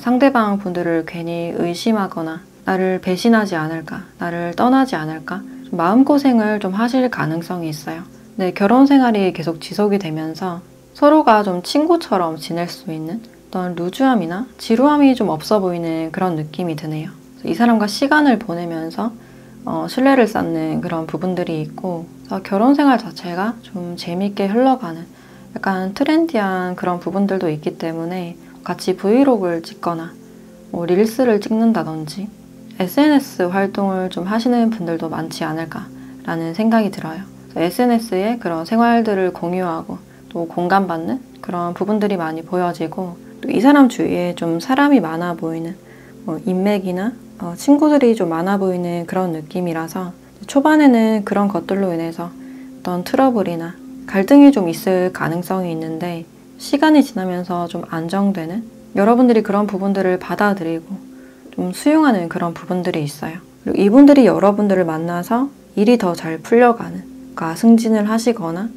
상대방 분들을 괜히 의심하거나 나를 배신하지 않을까, 나를 떠나지 않을까 좀 마음고생을 좀 하실 가능성이 있어요. 근데 결혼 생활이 계속 지속이 되면서 서로가 좀 친구처럼 지낼 수 있는 어떤 루즈함이나 지루함이 좀 없어 보이는 그런 느낌이 드네요. 이 사람과 시간을 보내면서 신뢰를 쌓는 그런 부분들이 있고, 그래서 결혼 생활 자체가 좀 재밌게 흘러가는 약간 트렌디한 그런 부분들도 있기 때문에 같이 브이로그를 찍거나 릴스를 찍는다든지 SNS 활동을 좀 하시는 분들도 많지 않을까라는 생각이 들어요. SNS에 그런 생활들을 공유하고 또 공감받는 그런 부분들이 많이 보여지고, 또 이 사람 주위에 좀 사람이 많아 보이는 인맥이나 친구들이 좀 많아 보이는 그런 느낌이라서 초반에는 그런 것들로 인해서 어떤 트러블이나 갈등이 좀 있을 가능성이 있는데, 시간이 지나면서 좀 안정되는, 여러분들이 그런 부분들을 받아들이고 좀 수용하는 그런 부분들이 있어요. 그리고 이분들이 여러분들을 만나서 일이 더 잘 풀려가는, 그러니까 승진을 하시거나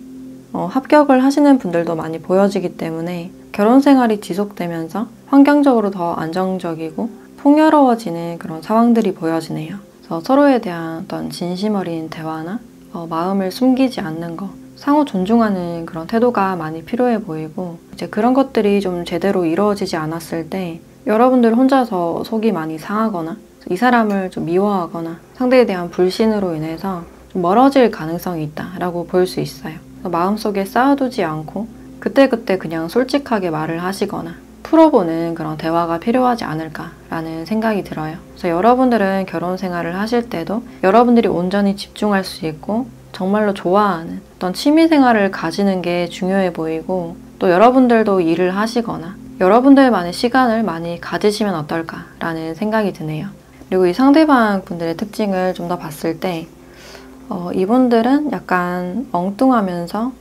합격을 하시는 분들도 많이 보여지기 때문에 결혼 생활이 지속되면서 환경적으로 더 안정적이고 풍요로워지는 그런 상황들이 보여지네요. 그래서 서로에 대한 어떤 진심 어린 대화나 마음을 숨기지 않는 거, 상호 존중하는 그런 태도가 많이 필요해 보이고, 이제 그런 것들이 좀 제대로 이루어지지 않았을 때 여러분들 혼자서 속이 많이 상하거나 이 사람을 좀 미워하거나 상대에 대한 불신으로 인해서 좀 멀어질 가능성이 있다라고 볼 수 있어요. 마음속에 쌓아두지 않고 그때그때 그냥 솔직하게 말을 하시거나 풀어보는 그런 대화가 필요하지 않을까라는 생각이 들어요. 그래서 여러분들은 결혼 생활을 하실 때도 여러분들이 온전히 집중할 수 있고 정말로 좋아하는 어떤 취미 생활을 가지는 게 중요해 보이고, 또 여러분들도 일을 하시거나 여러분들만의 시간을 많이 가지시면 어떨까라는 생각이 드네요. 그리고 이 상대방 분들의 특징을 좀 더 봤을 때 이분들은 약간 엉뚱하면서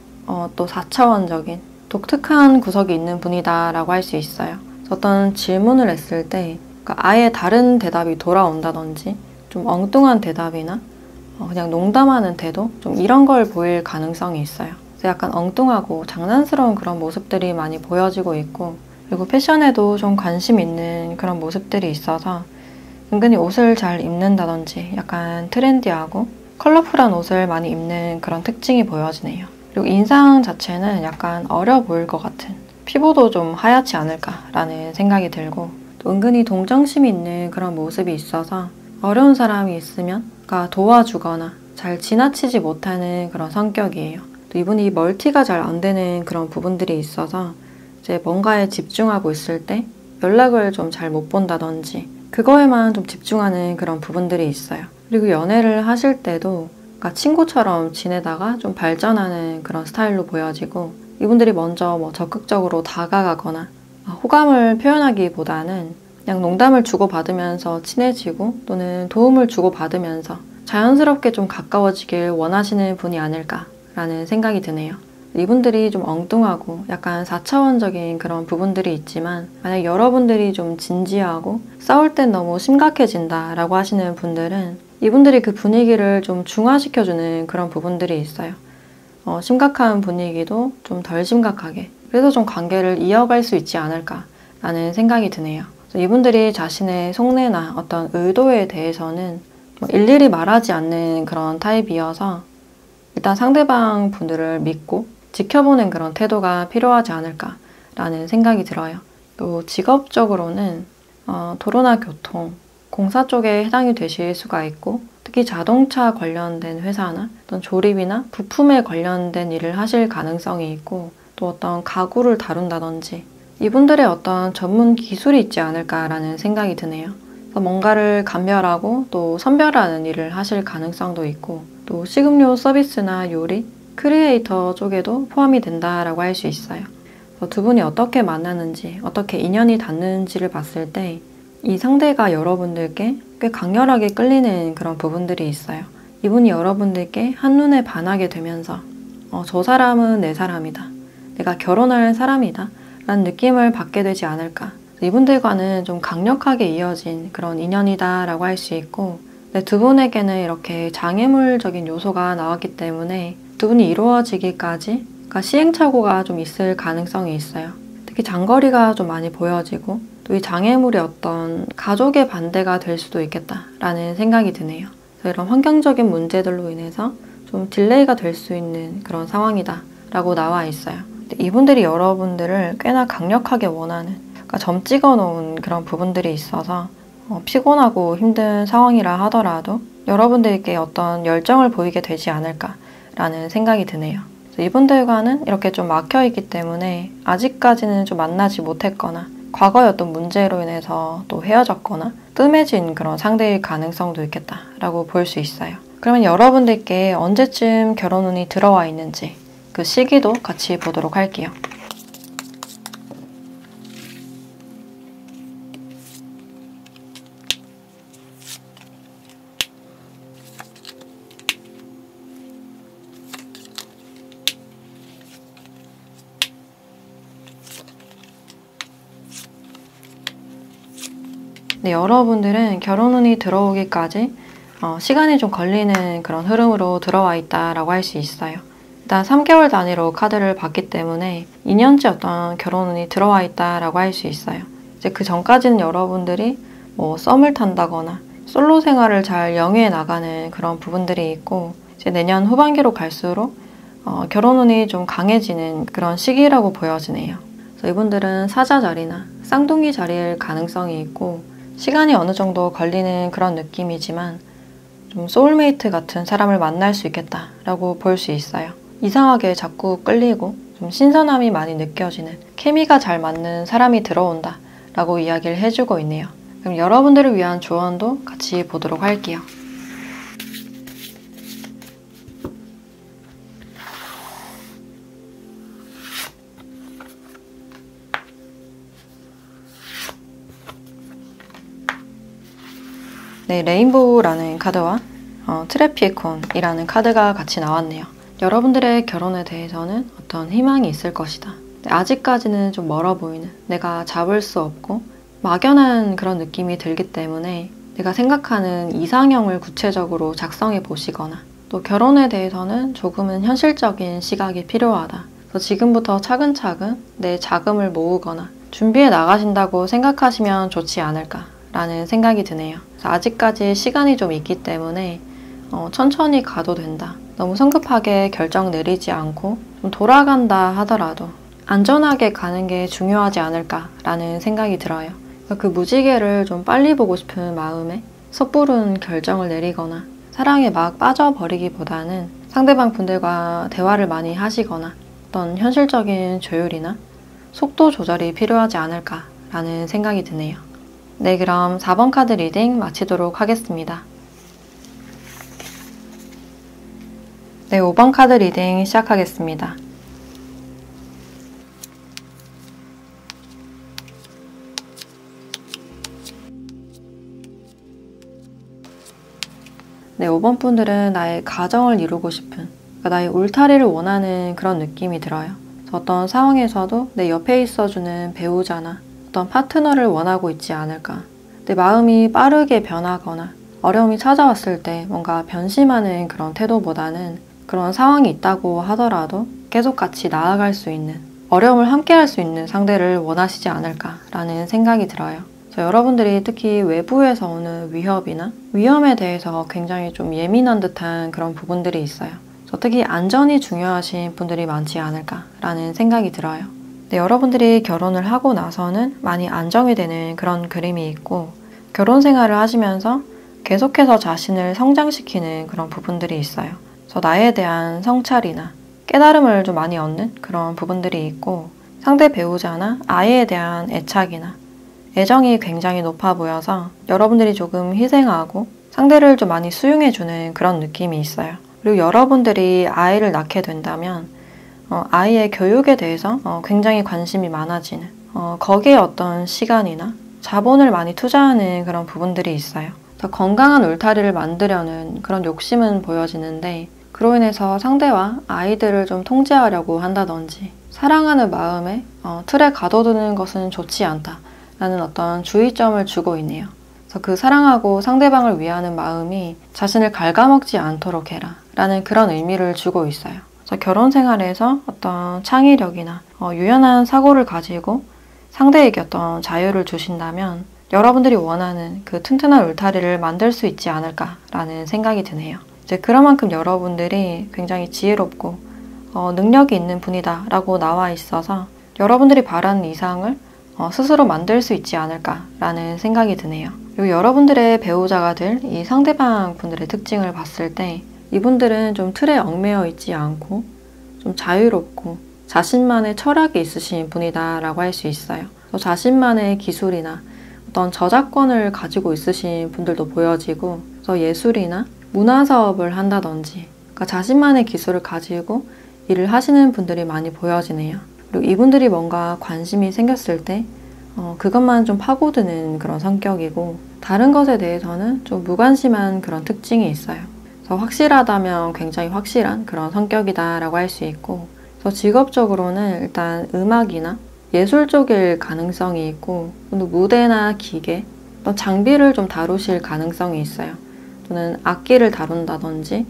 또 4차원적인 독특한 구석이 있는 분이다 라고 할 수 있어요. 어떤 질문을 했을 때 그러니까 아예 다른 대답이 돌아온다든지 좀 엉뚱한 대답이나 그냥 농담하는 태도 좀 이런 걸 보일 가능성이 있어요. 그래서 약간 엉뚱하고 장난스러운 그런 모습들이 많이 보여지고 있고, 그리고 패션에도 좀 관심 있는 그런 모습들이 있어서 은근히 옷을 잘 입는다든지 약간 트렌디하고 컬러풀한 옷을 많이 입는 그런 특징이 보여지네요. 그리고 인상 자체는 약간 어려 보일 것 같은, 피부도 좀 하얗지 않을까라는 생각이 들고, 또 은근히 동정심이 있는 그런 모습이 있어서 어려운 사람이 있으면 그러니까 도와주거나 잘 지나치지 못하는 그런 성격이에요. 또 이분이 멀티가 잘 안 되는 그런 부분들이 있어서 이제 뭔가에 집중하고 있을 때 연락을 좀 잘 못 본다든지 그거에만 좀 집중하는 그런 부분들이 있어요. 그리고 연애를 하실 때도 그러니까 친구처럼 지내다가 좀 발전하는 그런 스타일로 보여지고, 이분들이 먼저 뭐 적극적으로 다가가거나 호감을 표현하기보다는 그냥 농담을 주고받으면서 친해지고 또는 도움을 주고받으면서 자연스럽게 좀 가까워지길 원하시는 분이 아닐까라는 생각이 드네요. 이분들이 좀 엉뚱하고 약간 4차원적인 그런 부분들이 있지만, 만약 여러분들이 좀 진지하고 싸울 땐 너무 심각해진다 라고 하시는 분들은 이분들이 그 분위기를 좀 중화시켜주는 그런 부분들이 있어요. 심각한 분위기도 좀 덜 심각하게, 그래서 좀 관계를 이어갈 수 있지 않을까라는 생각이 드네요. 이분들이 자신의 속내나 어떤 의도에 대해서는 일일이 말하지 않는 그런 타입이어서 일단 상대방 분들을 믿고 지켜보는 그런 태도가 필요하지 않을까라는 생각이 들어요. 또 직업적으로는 도로나 교통, 공사 쪽에 해당이 되실 수가 있고, 특히 자동차 관련된 회사나 어떤 조립이나 부품에 관련된 일을 하실 가능성이 있고, 또 어떤 가구를 다룬다든지 이분들의 어떤 전문 기술이 있지 않을까라는 생각이 드네요. 그래서 뭔가를 감별하고 또 선별하는 일을 하실 가능성도 있고, 또 식음료 서비스나 요리, 크리에이터 쪽에도 포함이 된다라고 할 수 있어요. 두 분이 어떻게 만나는지, 어떻게 인연이 닿는지를 봤을 때 이 상대가 여러분들께 꽤 강렬하게 끌리는 그런 부분들이 있어요. 이분이 여러분들께 한눈에 반하게 되면서 저 사람은 내 사람이다, 내가 결혼할 사람이다 라는 느낌을 받게 되지 않을까. 이분들과는 좀 강력하게 이어진 그런 인연이다 라고 할 수 있고, 두 분에게는 이렇게 장애물적인 요소가 나왔기 때문에 두 분이 이루어지기까지 그러니까 시행착오가 좀 있을 가능성이 있어요. 특히 장거리가 좀 많이 보여지고, 또 이 장애물이 어떤 가족의 반대가 될 수도 있겠다라는 생각이 드네요. 그래서 이런 환경적인 문제들로 인해서 좀 딜레이가 될 수 있는 그런 상황이다 라고 나와 있어요. 이분들이 여러분들을 꽤나 강력하게 원하는, 그러니까 점 찍어 놓은 그런 부분들이 있어서 피곤하고 힘든 상황이라 하더라도 여러분들께 어떤 열정을 보이게 되지 않을까라는 생각이 드네요. 이분들과는 이렇게 좀 막혀있기 때문에 아직까지는 좀 만나지 못했거나 과거의 어떤 문제로 인해서 또 헤어졌거나 뜸해진 그런 상대일 가능성도 있겠다라고 볼 수 있어요. 그러면 여러분들께 언제쯤 결혼운이 들어와 있는지 그 시기도 같이 보도록 할게요. 네, 여러분들은 결혼운이 들어오기까지 시간이 좀 걸리는 그런 흐름으로 들어와 있다라고 할 수 있어요. 일단 3개월 단위로 카드를 봤기 때문에 2년째 어떤 결혼운이 들어와 있다라고 할 수 있어요. 이제 그 전까지는 여러분들이 뭐 썸을 탄다거나 솔로 생활을 잘 영위해 나가는 그런 부분들이 있고, 이제 내년 후반기로 갈수록 결혼운이 좀 강해지는 그런 시기라고 보여지네요. 그래서 이분들은 사자 자리나 쌍둥이 자리일 가능성이 있고, 시간이 어느 정도 걸리는 그런 느낌이지만 좀 소울메이트 같은 사람을 만날 수 있겠다라고 볼 수 있어요. 이상하게 자꾸 끌리고 좀 신선함이 많이 느껴지는, 케미가 잘 맞는 사람이 들어온다 라고 이야기를 해주고 있네요. 그럼 여러분들을 위한 조언도 같이 보도록 할게요. 네, 레인보우라는 카드와 트래피콘이라는 카드가 같이 나왔네요. 여러분들의 결혼에 대해서는 어떤 희망이 있을 것이다. 아직까지는 좀 멀어 보이는, 내가 잡을 수 없고 막연한 그런 느낌이 들기 때문에 내가 생각하는 이상형을 구체적으로 작성해 보시거나, 또 결혼에 대해서는 조금은 현실적인 시각이 필요하다. 그래서 지금부터 차근차근 내 자금을 모으거나 준비해 나가신다고 생각하시면 좋지 않을까라는 생각이 드네요. 아직까지 시간이 좀 있기 때문에 천천히 가도 된다. 너무 성급하게 결정 내리지 않고 좀 돌아간다 하더라도 안전하게 가는 게 중요하지 않을까라는 생각이 들어요. 그 무지개를 좀 빨리 보고 싶은 마음에 섣부른 결정을 내리거나 사랑에 막 빠져버리기보다는 상대방 분들과 대화를 많이 하시거나 어떤 현실적인 조율이나 속도 조절이 필요하지 않을까라는 생각이 드네요. 네, 그럼 4번 카드 리딩 마치도록 하겠습니다. 네, 5번 카드 리딩 시작하겠습니다. 네, 5번 분들은 나의 가정을 이루고 싶은, 그러니까 나의 울타리를 원하는 그런 느낌이 들어요. 어떤 상황에서도 내 옆에 있어주는 배우자나 어떤 파트너를 원하고 있지 않을까. 내 마음이 빠르게 변하거나 어려움이 찾아왔을 때 뭔가 변심하는 그런 태도보다는 그런 상황이 있다고 하더라도 계속 같이 나아갈 수 있는, 어려움을 함께 할 수 있는 상대를 원하시지 않을까라는 생각이 들어요. 여러분들이 특히 외부에서 오는 위협이나 위험에 대해서 굉장히 좀 예민한 듯한 그런 부분들이 있어요. 특히 안전이 중요하신 분들이 많지 않을까라는 생각이 들어요. 근데 여러분들이 결혼을 하고 나서는 많이 안정이 되는 그런 그림이 있고, 결혼 생활을 하시면서 계속해서 자신을 성장시키는 그런 부분들이 있어요. 그래서 나에 대한 성찰이나 깨달음을 좀 많이 얻는 그런 부분들이 있고, 상대 배우자나 아이에 대한 애착이나 애정이 굉장히 높아 보여서 여러분들이 조금 희생하고 상대를 좀 많이 수용해주는 그런 느낌이 있어요. 그리고 여러분들이 아이를 낳게 된다면 아이의 교육에 대해서 굉장히 관심이 많아지는, 거기에 어떤 시간이나 자본을 많이 투자하는 그런 부분들이 있어요. 더 건강한 울타리를 만들려는 그런 욕심은 보여지는데, 그로 인해서 상대와 아이들을 좀 통제하려고 한다든지 사랑하는 마음에 틀에 가둬두는 것은 좋지 않다라는 어떤 주의점을 주고 있네요. 그 사랑하고 상대방을 위하는 마음이 자신을 갉아먹지 않도록 해라 라는 그런 의미를 주고 있어요. 그래서 결혼 생활에서 어떤 창의력이나 유연한 사고를 가지고 상대에게 어떤 자유를 주신다면 여러분들이 원하는 그 튼튼한 울타리를 만들 수 있지 않을까라는 생각이 드네요. 이제 그런 만큼 여러분들이 굉장히 지혜롭고 능력이 있는 분이다 라고 나와 있어서 여러분들이 바라는 이상을 스스로 만들 수 있지 않을까라는 생각이 드네요. 그리고 여러분들의 배우자가 될 이 상대방 분들의 특징을 봤을 때 이분들은 좀 틀에 얽매여 있지 않고 좀 자유롭고 자신만의 철학이 있으신 분이다 라고 할 수 있어요. 자신만의 기술이나 어떤 저작권을 가지고 있으신 분들도 보여지고, 그래서 예술이나 문화 사업을 한다든지 그러니까 자신만의 기술을 가지고 일을 하시는 분들이 많이 보여지네요. 그리고 이분들이 뭔가 관심이 생겼을 때 그것만 좀 파고드는 그런 성격이고, 다른 것에 대해서는 좀 무관심한 그런 특징이 있어요. 그래서 확실하다면 굉장히 확실한 그런 성격이다 라고 할 수 있고, 그래서 직업적으로는 일단 음악이나 예술 쪽일 가능성이 있고, 또 무대나 기계, 또 장비를 좀 다루실 가능성이 있어요. 또는 악기를 다룬다든지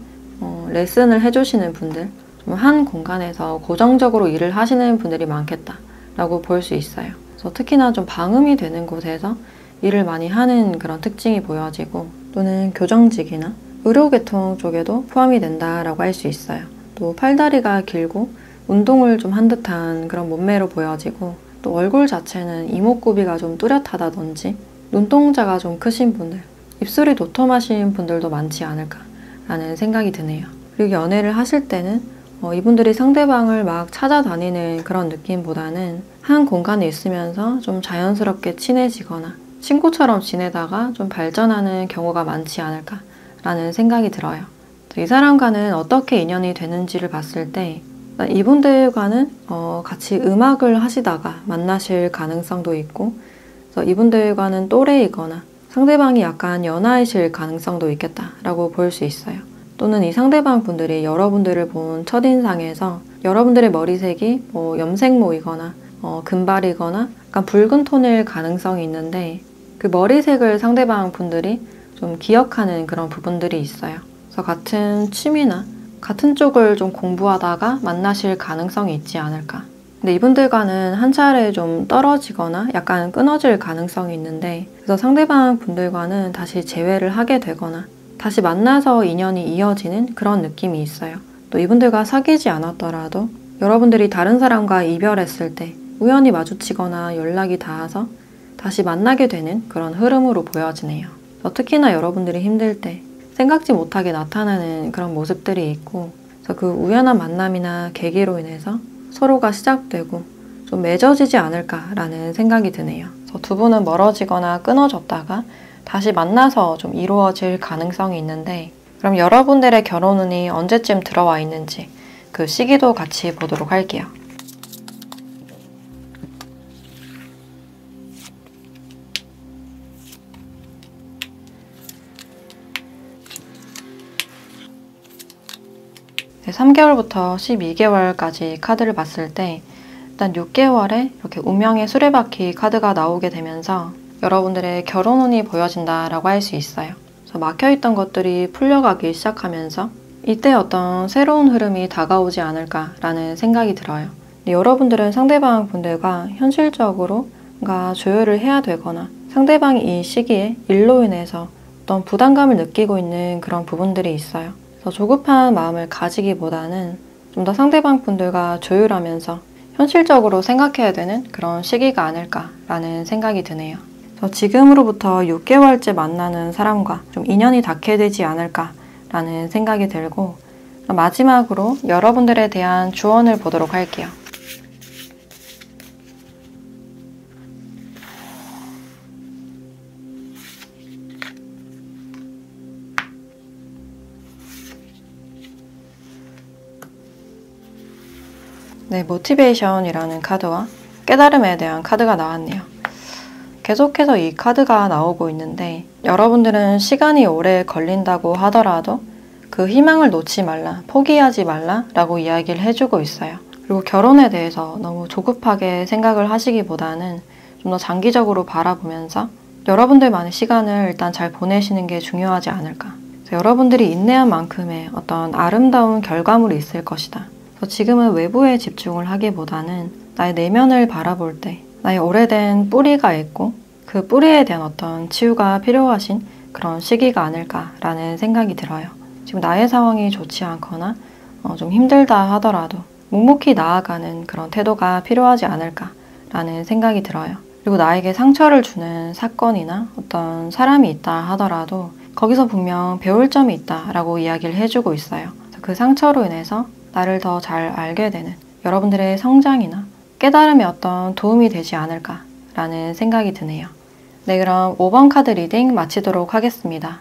레슨을 해주시는 분들, 한 공간에서 고정적으로 일을 하시는 분들이 많겠다라고 볼 수 있어요. 그래서 특히나 좀 방음이 되는 곳에서 일을 많이 하는 그런 특징이 보여지고, 또는 교정직이나 의료계통 쪽에도 포함이 된다라고 할 수 있어요. 또 팔다리가 길고 운동을 좀 한 듯한 그런 몸매로 보여지고, 또 얼굴 자체는 이목구비가 좀 뚜렷하다든지 눈동자가 좀 크신 분들, 입술이 도톰하신 분들도 많지 않을까라는 생각이 드네요. 그리고 연애를 하실 때는 이분들이 상대방을 막 찾아다니는 그런 느낌보다는 한 공간에 있으면서 좀 자연스럽게 친해지거나 친구처럼 지내다가 좀 발전하는 경우가 많지 않을까라는 생각이 들어요. 이 사람과는 어떻게 인연이 되는지를 봤을 때 이분들과는 같이 음악을 하시다가 만나실 가능성도 있고, 그래서 이분들과는 또래이거나 상대방이 약간 연하이실 가능성도 있겠다라고 볼 수 있어요. 또는 이 상대방 분들이 여러분들을 본 첫인상에서 여러분들의 머리색이 염색모이거나 금발이거나 약간 붉은 톤일 가능성이 있는데, 그 머리색을 상대방 분들이 좀 기억하는 그런 부분들이 있어요. 그래서 같은 취미나 같은 쪽을 좀 공부하다가 만나실 가능성이 있지 않을까. 근데 이분들과는 한 차례 좀 떨어지거나 약간 끊어질 가능성이 있는데, 그래서 상대방 분들과는 다시 재회를 하게 되거나 다시 만나서 인연이 이어지는 그런 느낌이 있어요. 또 이분들과 사귀지 않았더라도 여러분들이 다른 사람과 이별했을 때 우연히 마주치거나 연락이 닿아서 다시 만나게 되는 그런 흐름으로 보여지네요. 특히나 여러분들이 힘들 때 생각지 못하게 나타나는 그런 모습들이 있고, 그래서 그 우연한 만남이나 계기로 인해서 서로가 시작되고 좀 맺어지지 않을까라는 생각이 드네요. 그래서 두 분은 멀어지거나 끊어졌다가 다시 만나서 좀 이루어질 가능성이 있는데, 그럼 여러분들의 결혼운이 언제쯤 들어와 있는지 그 시기도 같이 보도록 할게요. 네, 3개월부터 12개월까지 카드를 봤을 때 일단 6개월에 이렇게 운명의 수레바퀴 카드가 나오게 되면서 여러분들의 결혼운이 보여진다라고 할 수 있어요. 그래서 막혀있던 것들이 풀려가기 시작하면서 이때 어떤 새로운 흐름이 다가오지 않을까라는 생각이 들어요. 여러분들은 상대방 분들과 현실적으로 뭔가 조율을 해야 되거나 상대방이 이 시기에 일로 인해서 어떤 부담감을 느끼고 있는 그런 부분들이 있어요. 그래서 조급한 마음을 가지기보다는 좀 더 상대방 분들과 조율하면서 현실적으로 생각해야 되는 그런 시기가 아닐까라는 생각이 드네요. 그래서 지금으로부터 6개월째 만나는 사람과 좀 인연이 닿게 되지 않을까라는 생각이 들고, 마지막으로 여러분들에 대한 조언을 보도록 할게요. 네, 모티베이션이라는 카드와 깨달음에 대한 카드가 나왔네요. 계속해서 이 카드가 나오고 있는데 여러분들은 시간이 오래 걸린다고 하더라도 그 희망을 놓지 말라, 포기하지 말라 라고 이야기를 해주고 있어요. 그리고 결혼에 대해서 너무 조급하게 생각을 하시기보다는 좀 더 장기적으로 바라보면서 여러분들만의 시간을 일단 잘 보내시는 게 중요하지 않을까. 그래서 여러분들이 인내한 만큼의 어떤 아름다운 결과물이 있을 것이다. 그래서 지금은 외부에 집중을 하기보다는 나의 내면을 바라볼 때 나의 오래된 뿌리가 있고 그 뿌리에 대한 어떤 치유가 필요하신 그런 시기가 아닐까라는 생각이 들어요. 지금 나의 상황이 좋지 않거나 좀 힘들다 하더라도 묵묵히 나아가는 그런 태도가 필요하지 않을까라는 생각이 들어요. 그리고 나에게 상처를 주는 사건이나 어떤 사람이 있다 하더라도 거기서 분명 배울 점이 있다라고 이야기를 해주고 있어요. 그 상처로 인해서 나를 더 잘 알게 되는 여러분들의 성장이나 깨달음에 어떤 도움이 되지 않을까라는 생각이 드네요. 네, 그럼 5번 카드 리딩 마치도록 하겠습니다.